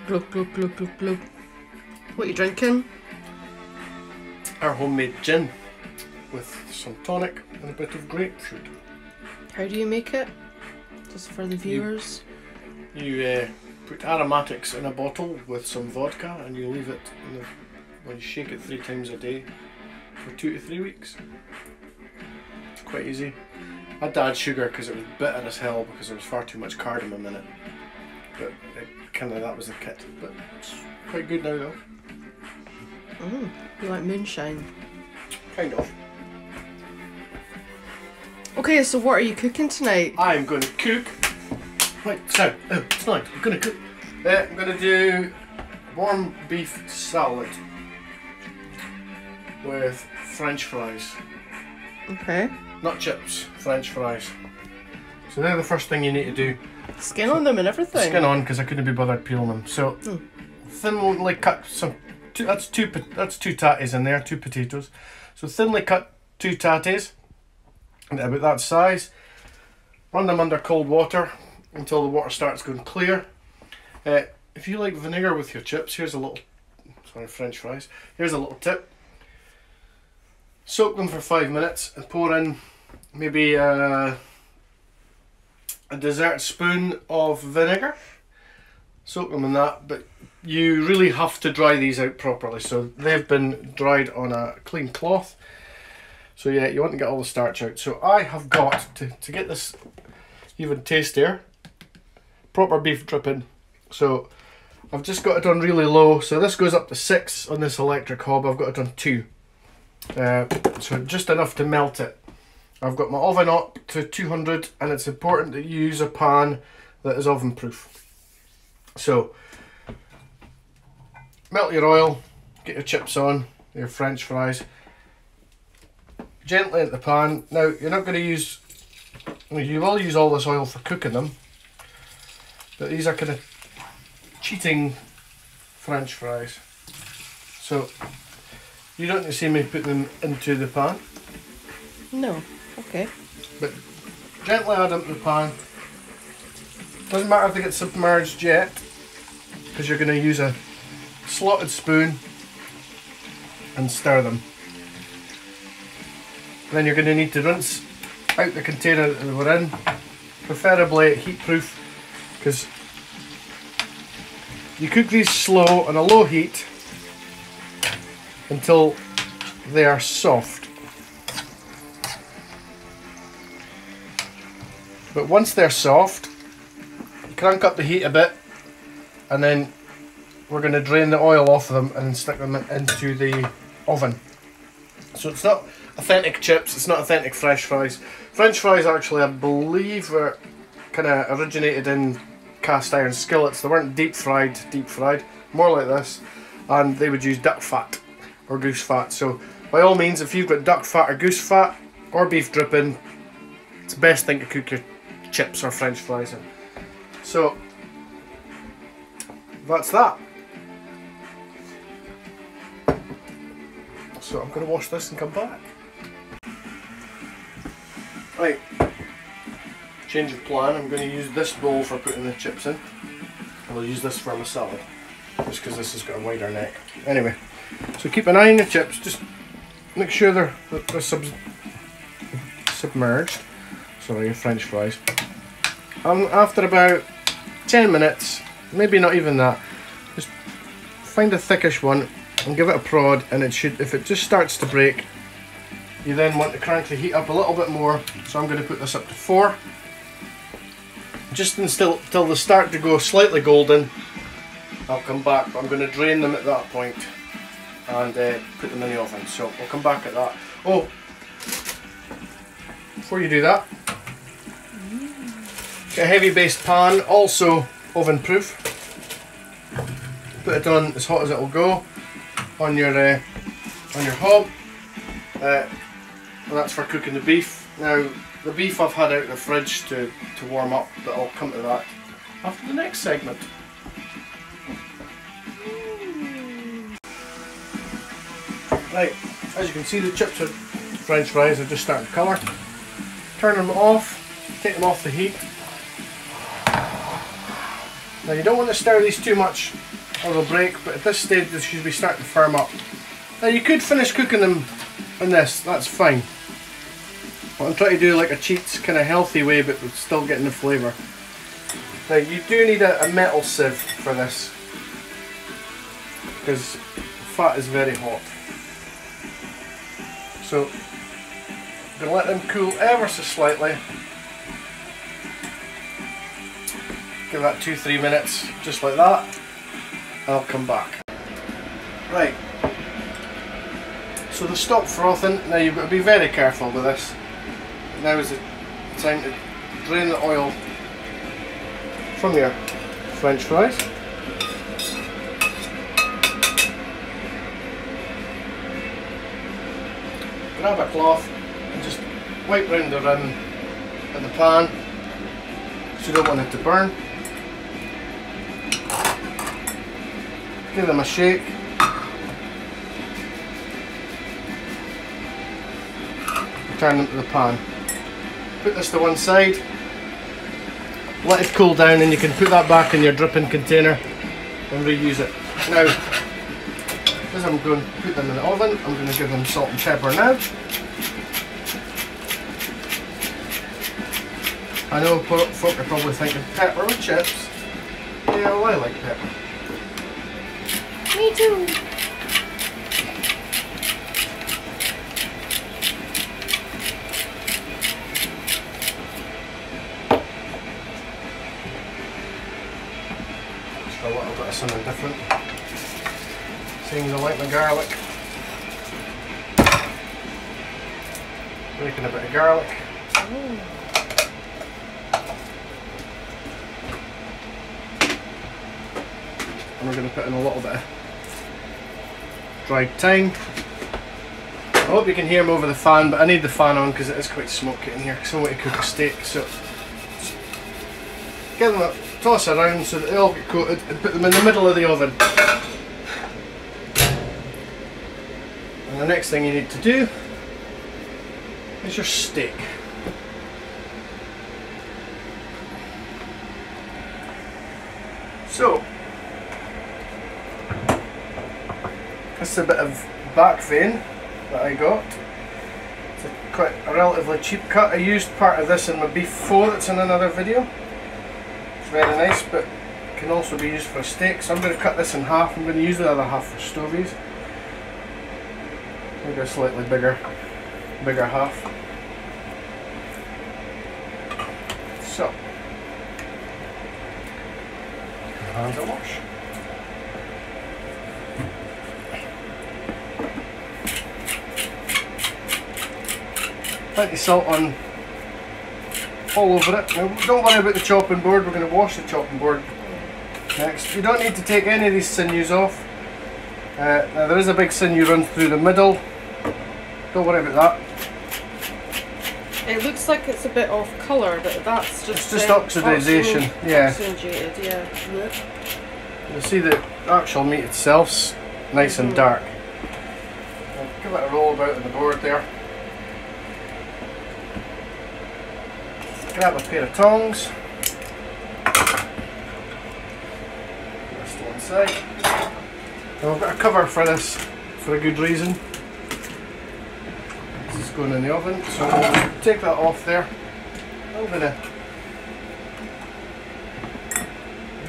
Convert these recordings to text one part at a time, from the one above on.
Glug, glug, glug, glug, glug. What are you drinking? Our homemade gin with some tonic and a bit of grapefruit. How do you make it? Just for the viewers. You put aromatics in a bottle with some vodka and you leave it when you shake it 3 times a day for 2 to 3 weeks. It's quite easy. I had to add sugar because it was bitter as hell because there was far too much cardamom in it. But that was the kit. But it's quite good now though. You like moonshine? Kind of. Okay, so what are you cooking tonight? I'm going to cook. Right, so tonight I'm going to cook. I'm going to do warm beef salad with French fries. Okay. Not chips, French fries. So they're the first thing you need to do. Skin on them and everything. Skin on because I couldn't be bothered peeling them. So thinly cut some. That's two tatties in there, 2 potatoes. So thinly cut 2 tatties, about that size. Run them under cold water until the water starts going clear. If you like vinegar with your chips, here's a little. Sorry, French fries. Here's a little tip. Soak them for 5 minutes and pour in maybe a dessert spoon of vinegar. Soak them in that, but you really have to dry these out properly. So they've been dried on a clean cloth. So yeah, you want to get all the starch out. So I have got, to get this even tastier, proper beef dripping. So I've just got it on really low. So this goes up to 6 on this electric hob. I've got it on 2. So just enough to melt it. I've got my oven up to 200 and it's important that you use a pan that is oven proof. So melt your oil, get your chips on, your French fries, gently into the pan. Now you're not going to use, you will use all this oil for cooking them, but these are kind of cheating French fries. So you don't need to see me put them into the pan. No, okay. But gently add them to the pan. Doesn't matter if they get submerged yet, because you're going to use a slotted spoon and stir them. Then you're going to need to rinse out the container that they were in, preferably at heat proof, because you cook these slow on a low heat until they are soft. But once they're soft, crank up the heat a bit, and then we're going to drain the oil off them and stick them into the oven. So it's not authentic chips, it's not authentic French fries. French fries actually, I believe, were kind of originated in cast iron skillets. They weren't deep fried, more like this, and they would use duck fat or goose fat. So by all means, if you've got duck fat or goose fat or beef dripping, it's the best thing to cook your chips or French fries in. So that's that. So I'm going to wash this and come back. Right, change of plan. I'm going to use this bowl for putting the chips in. I'll use this for my salad, just because this has got a wider neck. Anyway, so keep an eye on your chips. Just make sure they're submerged. Sorry, your French fries. After about 10 minutes, maybe not even that, just find a thickish one and give it a prod, and it should, if it just starts to break, you then want to crank the heat up a little bit more. So I'm going to put this up to 4. Just until they start to go slightly golden, I'll come back, but I'm going to drain them at that point and put them in the oven. So we'll come back at that. Oh, before you do that, get a heavy based pan, also oven proof. Put it on as hot as it will go on your hob. And that's for cooking the beef. Now the beef I've had out of the fridge to warm up, but I'll come to that after the next segment. Right, as you can see, the chips are French fries are just starting to colour. Turn them off, take them off the heat. Now you don't want to stir these too much or they'll break, but at this stage they should be starting to firm up. Now you could finish cooking them in this, that's fine. But I'm trying to do like a cheat kind of healthy way, but still getting the flavour. Now you do need a metal sieve for this, because fat is very hot. So I'm going to let them cool ever so slightly. Give that 2-3 minutes, just like that, and I'll come back. Right, so they've stopped frothing. Now you've got to be very careful with this. Now is the time to drain the oil from your French fries. Grab a cloth and just wipe round the rim of the pan, because you don't want it to burn. Give them a shake. Turn them to the pan. Put this to one side. Let it cool down, and you can put that back in your dripping container and reuse it. Now, as I'm going to put them in the oven, I'm going to give them salt and pepper now. I know folk are probably thinking, pepper with chips? Yeah, well, I like pepper. Me too. Just a little bit of something different. Seeing I like my garlic. Breaking a bit of garlic. Ooh. And we're going to put in a little bit of dried thyme. I hope you can hear them over the fan, but I need the fan on because it is quite smoky in here, because I want to cook a steak. So get them, toss around so that they all get coated, and put them in the middle of the oven. And the next thing you need to do is your steak. So this is a bit of back vein that I got. It's quite a relatively cheap cut. I used part of this in my beef pho that's in another video. It's very nice, but can also be used for a steak. So I'm going to cut this in half. I'm going to use the other half for stovies. Maybe a slightly bigger half. So, hands a wash. Plenty of salt on all over it. Now, don't worry about the chopping board, we're going to wash the chopping board next. You don't need to take any of these sinews off. Now there is a big sinew run through the middle. Don't worry about that. It looks like it's a bit off colour, but that's just... It's just oxidization, yeah. Oxygenated, yeah. You'll see the actual meat itself's nice and dark. I'll give it a roll about on the board there. Grab a pair of tongs. This to one side. Now we've got a cover for this for a good reason. This is going in the oven, so we'll take that off there. I'm going to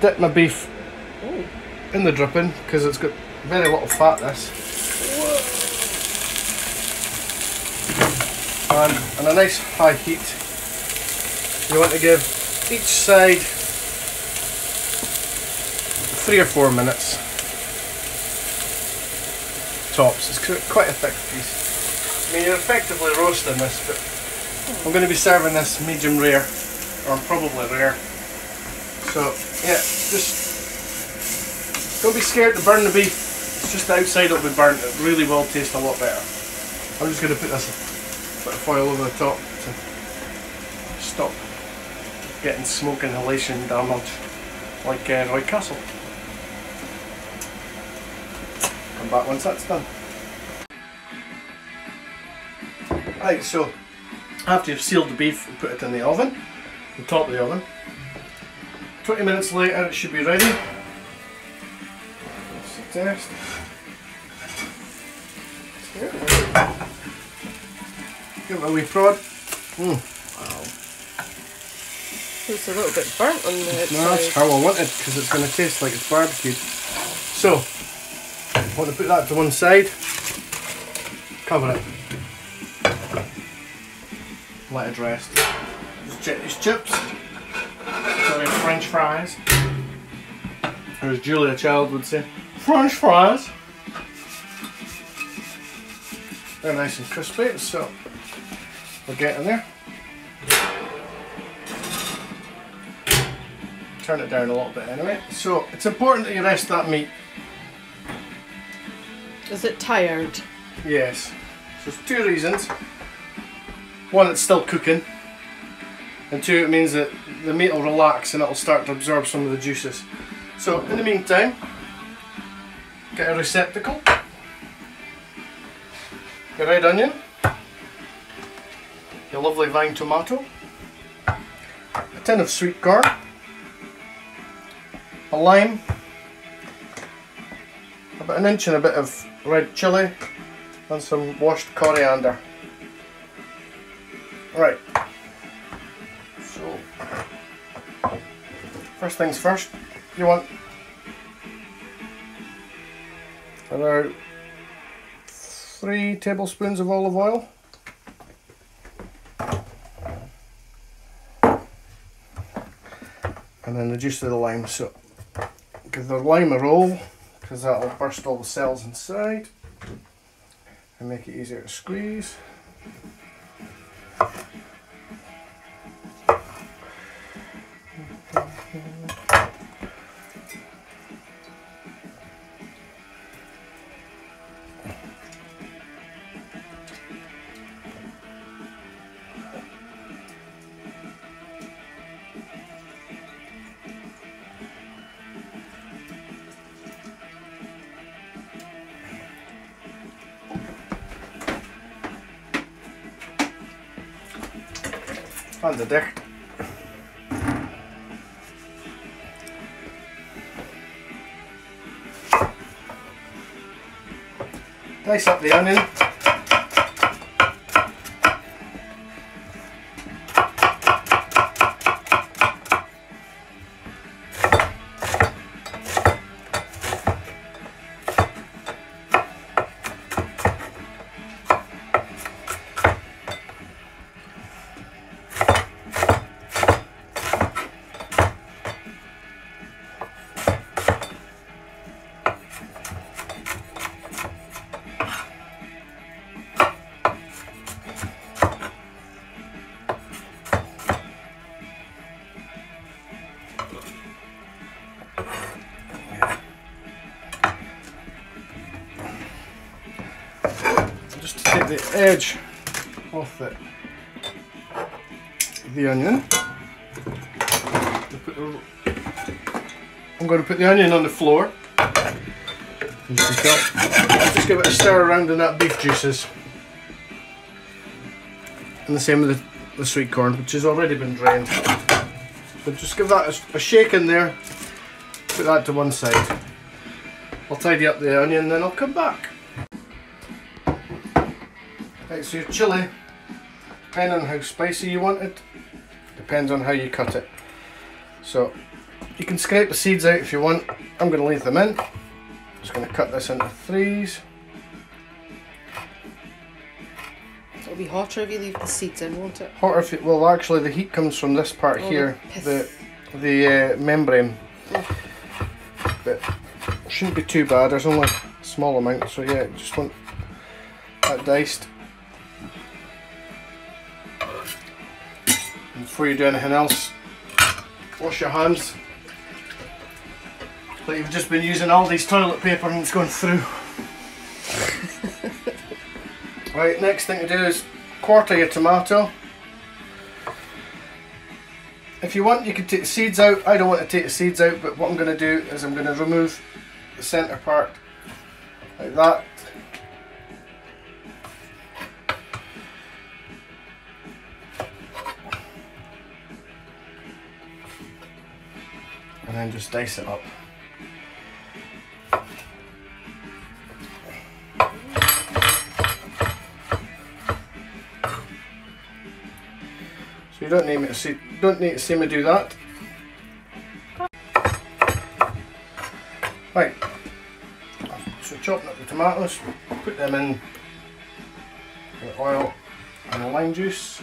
dip my beef in the dripping because it's got very little fat, this. And on a nice high heat, you want to give each side 3 or 4 minutes tops. It's quite a thick piece. I mean, you're effectively roasting this, but I'm going to be serving this medium rare, or probably rare. So yeah, just don't be scared to burn the beef. It's just the outside will be burnt. It really will taste a lot better. I'm just going to put this bit of foil over the top to stop getting smoke inhalation damage like Roy Castle. Come back once that's done. Right, so after you've sealed the beef, put it in the oven, the top of the oven. 20 minutes later it should be ready. test. Give it a wee prod. Wow. It's a little bit burnt on the outside. No, that's how I wanted, because it's going to taste like it's barbecued. So, I want to put that to one side. Cover it. Let it rest. Just check these chips. Sorry, French fries. Or as Julia Child would say, French fries. They're nice and crispy, so we'll get in there. Turn it down a little bit anyway. So it's important that you rest that meat. Is it tired? Yes. So there's two reasons. One, it's still cooking. And two, it means that the meat will relax and it'll start to absorb some of the juices. So in the meantime, get a receptacle, your red onion, your lovely vine tomato, a tin of sweet corn, a lime, about an inch and a bit of red chilli, and some washed coriander. Right, so first things first, you want about 3 tablespoons of olive oil. And then the juice of the lime. So give the lime a roll, because that'll burst all the cells inside and make it easier to squeeze. Handen dicht. Dice up the onion. Just to take the edge off the onion, I'm going to put the onion on the floor. You can tell. Just give it a stir around in that beef juices. And the same with the sweet corn, which has already been drained. But just give that a shake in there, put that to one side. I'll tidy up the onion, then I'll come back. Right, so your chilli, depending on how spicy you want it, depends on how you cut it. So you can scrape the seeds out if you want. I'm going to leave them in. Just going to cut this into 3s. It'll be hotter if you leave the seeds in, won't it? Hotter if it, well, actually the heat comes from this part here, the membrane. Oh. But it shouldn't be too bad. There's only a small amount, so yeah, just want that diced. And before you do anything else, wash your hands. Like you've just been using Aldi's toilet paper and it's going through. Right, next thing to do is quarter your tomato. If you want, you can take the seeds out. I don't want to take the seeds out, but what I'm going to do is I'm going to remove the centre part like that. And then just dice it up. you don't need to see me do that. Right. So chopping up the tomatoes, put them in the oil and the lime juice.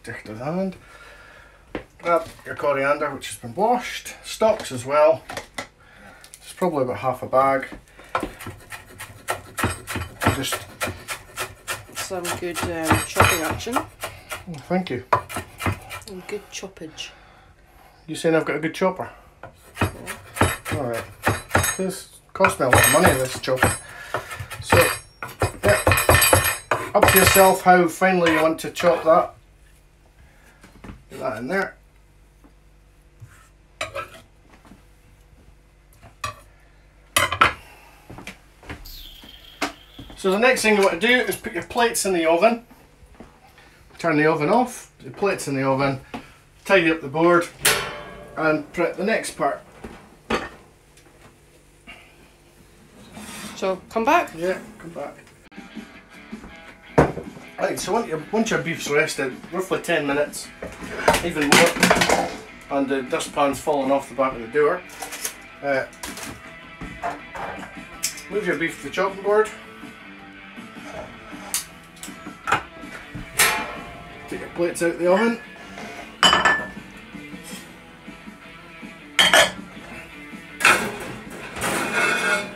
Dicht in hand. Grab your coriander, which has been washed, stalks as well. It's probably about half a bag. And just some good chopping action. oh, thank you. And good choppage. You saying I've got a good chopper? Yeah. Alright. This cost me a lot of money, this chopper. So, yeah. Up to yourself how finely you want to chop that. Put that in there. So the next thing you want to do is put your plates in the oven. Turn the oven off, put the plates in the oven, tidy up the board and prep the next part. So come back? Yeah, come back. Right, so once your beef's rested, roughly 10 minutes, even more, and the dustpan's falling off the back of the door, move your beef to the chopping board. Take your plates out of the oven.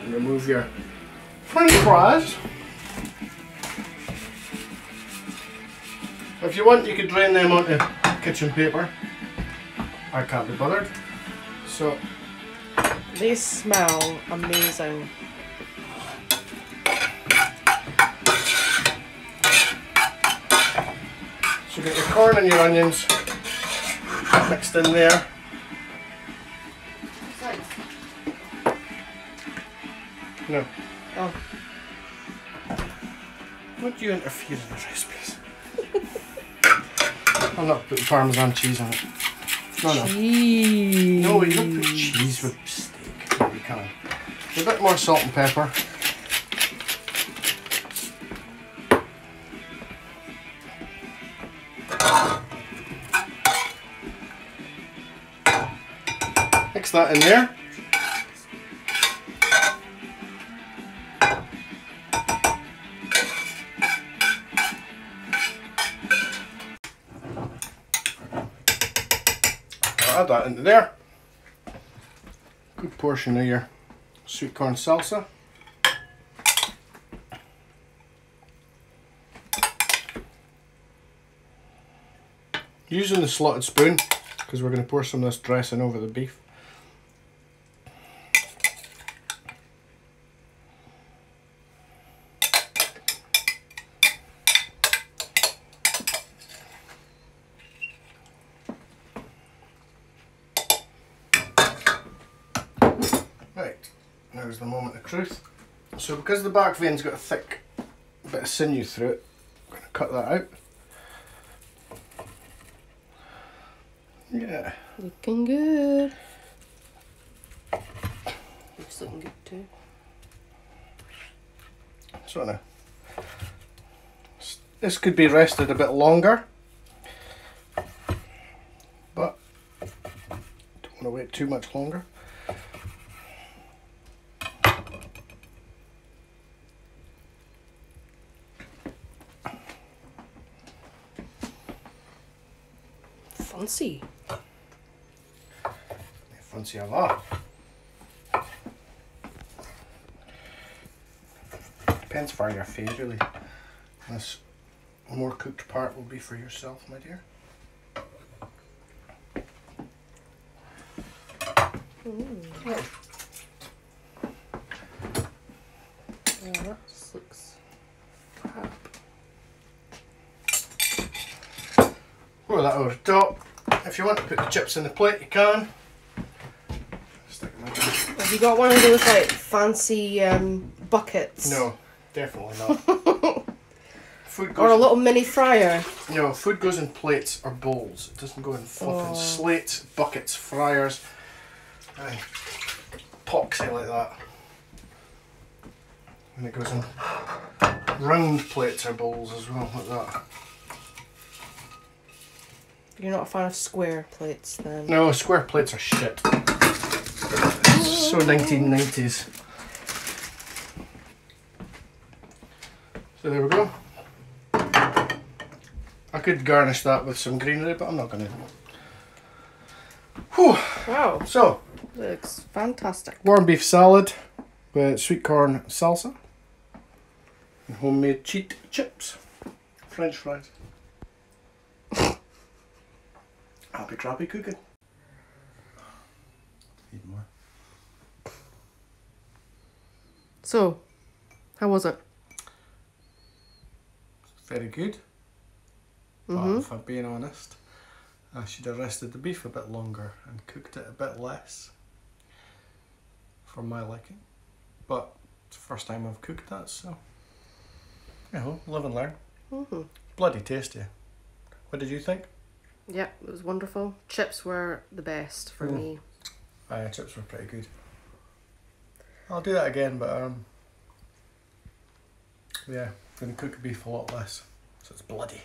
And remove your French fries. If you want, you could drain them onto kitchen paper. I can't be bothered. So They smell amazing. So you get your corn and your onions mixed in there. No. Oh. Would you interfere in the recipes? I'm not putting Parmesan cheese on it. No. Cheese. No, you don't put cheese with steak. No, you can't. A bit more salt and pepper. Mix that in there. Add that into there. Good portion of your sweet corn salsa. Using the slotted spoon because we're going to pour some of this dressing over the beef. Right, now's the moment of truth. So because the back vein's got a thick bit of sinew through it, I'm going to cut that out. Yeah. Looking good. Looks looking good too. So now, this could be rested a bit longer, but don't want to wait too much longer. Fancy. Fancy a lot. Depends for your face really. This more cooked part will be for yourself, my dear. Yeah, that just looks fab. Pour that over the top. If you want to put the chips in the plate, you can. Stick them in. Have you got one of those like fancy buckets? No, definitely not. Food goes Or a little mini fryer? No, food goes in plates or bowls. It doesn't go in flipping slates, buckets, fryers, poxy like that. And it goes in round plates or bowls as well, like that. You're not a fan of square plates then? No, square plates are shit. So 1990s. So there we go. I could garnish that with some greenery, but I'm not going to. Whew. Wow. So, Looks fantastic. warm beef salad with sweet corn salsa and homemade cheat chips, French fries. Happy crappy cooking. Need more. So, how was it? Very good. But if I'm being honest, I should have rested the beef a bit longer and cooked it a bit less for my liking. But it's the first time I've cooked that, so you know, live and learn. Bloody tasty. What did you think? Yep, it was wonderful. Chips were the best for me. Aye, chips were pretty good. I'll do that again, but yeah, I'm gonna cook beef a lot less, so it's bloody.